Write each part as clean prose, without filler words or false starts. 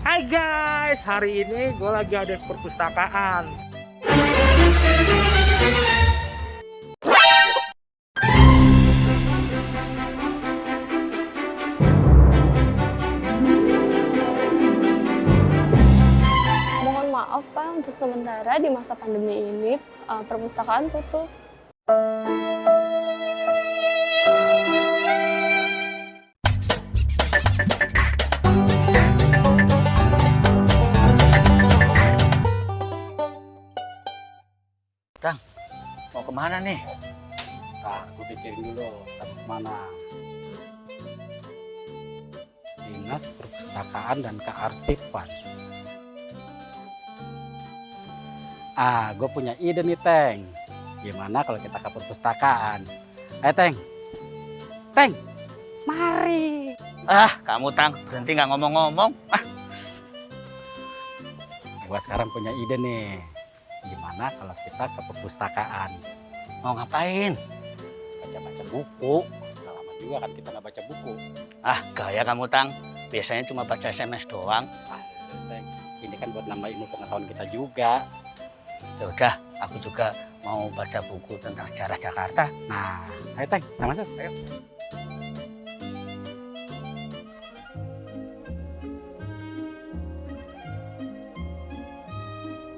Hai guys, hari ini gue lagi ada di perpustakaan. Mohon maaf Pak, untuk sementara di masa pandemi ini perpustakaan tutup. Kang, mau kemana nih? Aku pikirin dulu, kita kemana? Dinas Perpustakaan dan Kearsipan. Gue punya ide nih, Teng. Gimana kalau kita ke perpustakaan? Teng. Teng, mari. Kamu Tang, berhenti nggak ngomong-ngomong. Gue sekarang punya ide nih. Gimana kalau kita ke perpustakaan? Mau ngapain? Baca-baca buku. Udah lama juga kan kita nggak baca buku. Gaya kamu Tang. Biasanya cuma baca SMS doang. Teng, ini kan buat nambah ilmu pengetahuan kita juga. Ya udah, aku juga mau baca buku tentang sejarah Jakarta. Nah, ayo Teng, kita masuk. Ayo.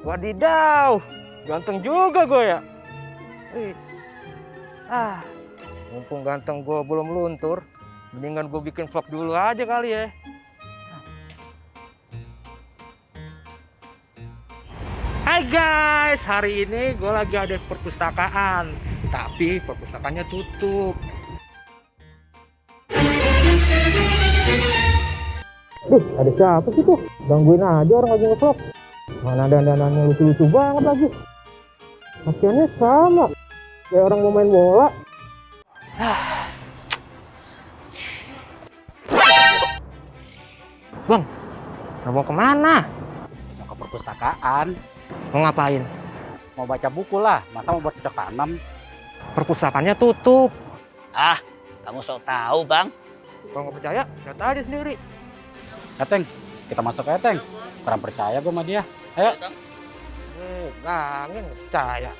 Wadidaw, ganteng juga gue ya. Mumpung ganteng gue belum luntur, mendingan gue bikin vlog dulu aja kali ya. Hai guys, hari ini gue lagi ada di perpustakaan, tapi perpustakaannya tutup. Ada siapa sih tuh? Gangguin aja orang lagi nge-vlog. Mana dandanannya lucu-lucu banget lagi. Pakaiannya sama, kayak orang mau main bola. Bang, mau kemana? Mau ke perpustakaan. Mau ngapain? Mau baca buku lah, masa mau buat cocok tanam? Perpustakaannya tutup. Kamu sok tahu Bang. Kalau nggak percaya, lihat aja sendiri. Ya Teng, kita masuk aja Teng. Kurang percaya gue sama dia. Ayo. Gangin percaya.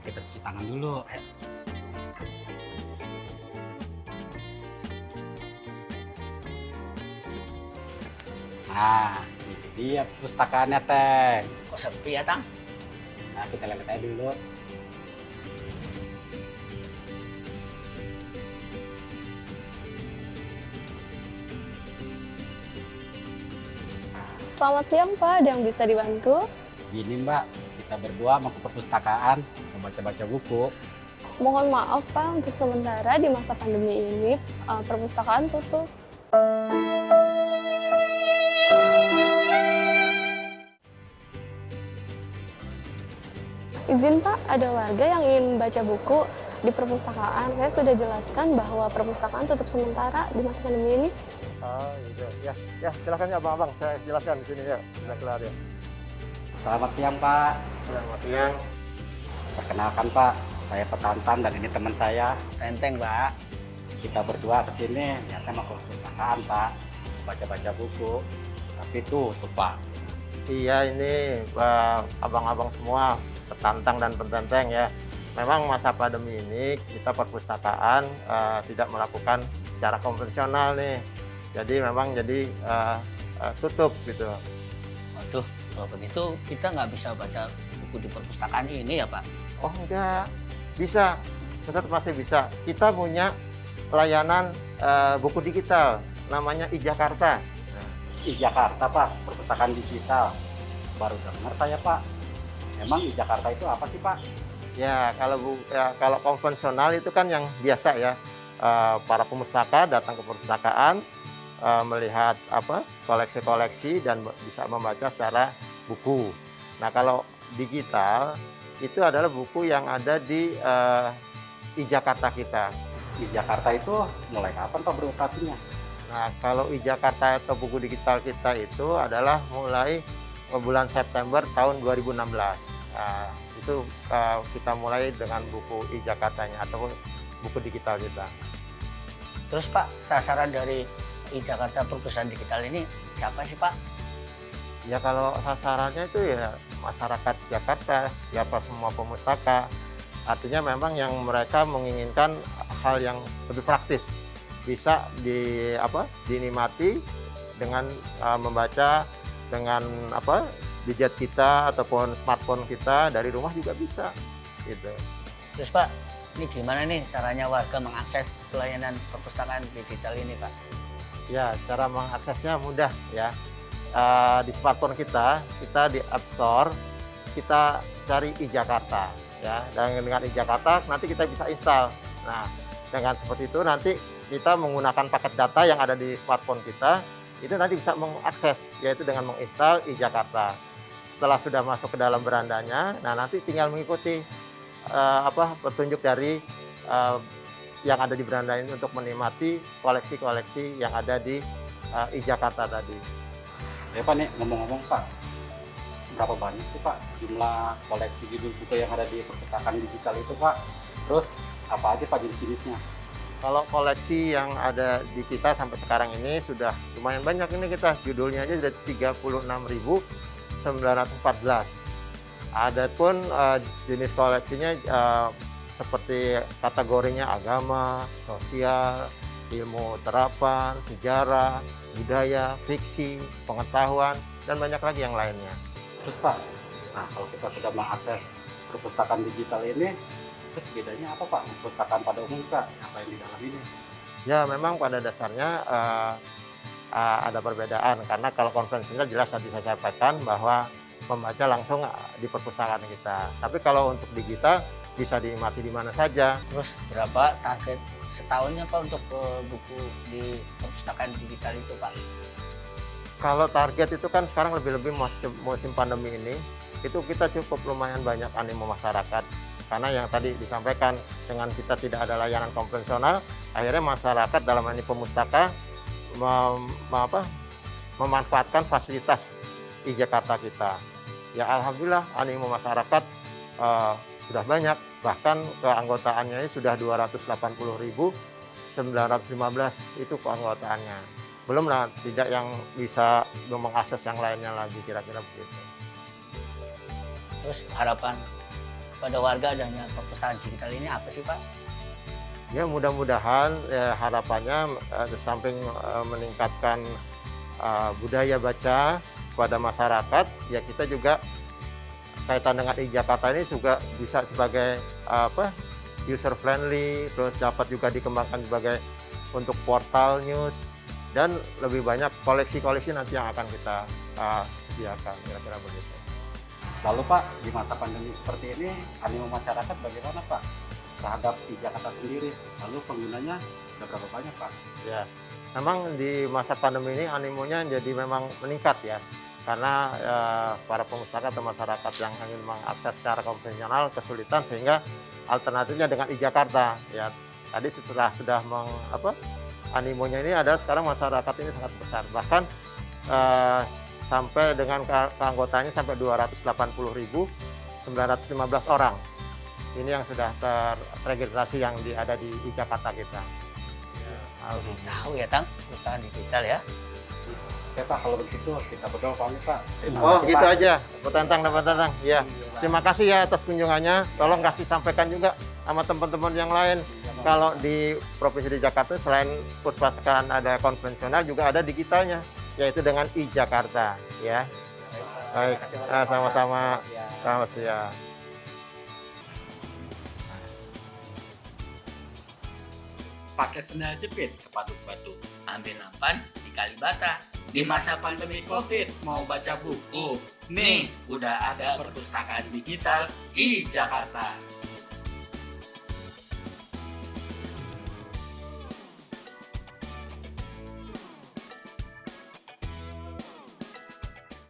Kita cuci tangan dulu. Ini dia pustakaannya Teng. Kok sepi ya Tang? Kita lihat aja dulu. Selamat siang Pak, ada yang bisa dibantu? Gini Mbak, kita berdua mau ke perpustakaan, mau baca-baca buku. Mohon maaf Pak, untuk sementara di masa pandemi ini perpustakaan tutup. Izin Pak, ada warga yang ingin baca buku di perpustakaan. Saya sudah jelaskan bahwa perpustakaan tutup sementara di masa pandemi ini. Ya, silakan ya abang-abang, saya jelaskan di sini ya, sudah kelar ya. Selamat siang Pak. Selamat siang. Perkenalkan Pak, saya Petantan dan ini teman saya. Enteng Mbak. Kita berdua kesini, biasanya mau ke perpustakaan Pak, baca-baca buku. Tapi tutup Pak. Iya ini abang-abang semua, Petantang dan Petenteng ya. Memang masa pandemi ini kita perpustakaan tidak melakukan secara konvensional nih. Jadi memang tutup gitu. Waduh, kalau begitu kita nggak bisa baca buku di perpustakaan ini ya Pak? Oh enggak, bisa, tetap masih bisa. Kita punya layanan buku digital, namanya iJakarta. iJakarta Pak, perpustakaan digital. Baru dengar saya Pak. Emang iJakarta itu apa sih Pak? Ya kalau konvensional itu kan yang biasa ya, para pemustaka datang ke perpustakaan, melihat koleksi-koleksi dan bisa membaca secara buku. Nah kalau digital itu adalah buku yang ada di iJakarta kita. iJakarta itu mulai kapan Pak beroperasinya? Nah kalau iJakarta atau buku digital kita itu adalah mulai bulan September tahun 2016. Nah, itu kita mulai dengan buku iJakartanya atau buku digital kita. Terus Pak, sasaran dari Jakarta Perpustakaan Digital ini siapa sih Pak? Ya kalau sasarannya itu ya masyarakat Jakarta, ya semua pemustaka. Artinya memang yang mereka menginginkan hal yang lebih praktis, bisa dinikmati dengan membaca dengan gadget kita ataupun smartphone kita dari rumah juga bisa gitu. Terus Pak, ini gimana nih caranya warga mengakses pelayanan perpustakaan digital ini Pak? Ya, cara mengaksesnya mudah ya. Di smartphone kita di App Store, kita cari iJakarta ya. Dan dengan iJakarta nanti kita bisa install. Nah, dengan seperti itu nanti kita menggunakan paket data yang ada di smartphone kita, itu nanti bisa mengakses, yaitu dengan menginstal iJakarta. Setelah sudah masuk ke dalam berandanya, nah nanti tinggal mengikuti petunjuk dari yang ada di beranda ini untuk menikmati koleksi-koleksi yang ada di iJakarta tadi. Ya Pak, nih ngomong-ngomong Pak, berapa banyak sih Pak jumlah koleksi judul buku yang ada di perpustakaan digital itu Pak? Terus apa aja Pak jenis-jenisnya? Kalau koleksi yang ada di kita sampai sekarang ini sudah lumayan banyak, ini kita judulnya aja sudah 36.914. Ada pun jenis koleksinya seperti kategorinya agama, sosial, ilmu terapan, sejarah, budaya, fiksi, pengetahuan, dan banyak lagi yang lainnya. Terus Pak, nah kalau kita sudah mengakses perpustakaan digital ini, terus bedanya apa Pak perpustakaan pada umum Pak? Apa yang di dalam ini? Ya memang pada dasarnya ada perbedaan, karena kalau konvensional jelas tadi saya sampaikan bahwa membaca langsung di perpustakaan kita. Tapi kalau untuk digital bisa dinikmati di mana saja. Terus berapa target setahunnya Pak untuk buku di perpustakaan digital itu Pak? Kalau target itu kan sekarang lebih-lebih musim pandemi ini, itu kita cukup lumayan banyak animo masyarakat. Karena yang tadi disampaikan, dengan kita tidak ada layanan konvensional, akhirnya masyarakat dalam hal ini pemustaka memanfaatkan fasilitas iJakarta kita. Ya alhamdulillah animo masyarakat sudah banyak, bahkan keanggotaannya ini sudah 280.915 itu keanggotaannya. Belum lah tidak yang bisa mengakses yang lainnya lagi, kira-kira begitu. Terus harapan pada warga adanya perpustakaan digital ini apa sih Pak? Ya mudah-mudahan harapannya di samping meningkatkan budaya baca pada masyarakat, ya kita juga kaitan dengan iJakarta ini juga bisa sebagai user friendly, terus dapat juga dikembangkan sebagai untuk portal news, dan lebih banyak koleksi-koleksi nanti yang akan kita sediakan, kira-kira begitu. Lalu Pak, di masa pandemi seperti ini, animo masyarakat bagaimana Pak terhadap iJakarta sendiri? Lalu penggunanya sudah berapa banyak Pak? Ya, memang di masa pandemi ini animonya jadi memang meningkat ya, karena para pemustaka atau masyarakat yang ingin mengakses secara konvensional kesulitan, sehingga alternatifnya dengan iJakarta ya. Tadi setelah sudah animonya ini ada, sekarang masyarakat ini sangat besar, bahkan sampai dengan keanggotaannya sampai 280.915 orang. Ini yang sudah terregistrasi yang ada di iJakarta kita. Tahu ya Tang, perpustakaan digital ya. Oke Pak, kalau begitu kita berdua pamit Pak. Terima Oh kasih, gitu Pak. aja, dapat tantang. Ya, terima kasih ya atas kunjungannya. Tolong kasih sampaikan juga sama teman-teman yang lain. Kalau di Provinsi di Jakarta selain perpustakaan ada konvensional, juga ada digitalnya, yaitu dengan iJakarta ya. Baik, sama-sama. Selamat siang. Pakai sendal jepit ke Patuk-Patuk, ambil nampan di Kalibata. Di masa pandemi COVID, mau baca buku? Nih, udah ada perpustakaan digital iJakarta.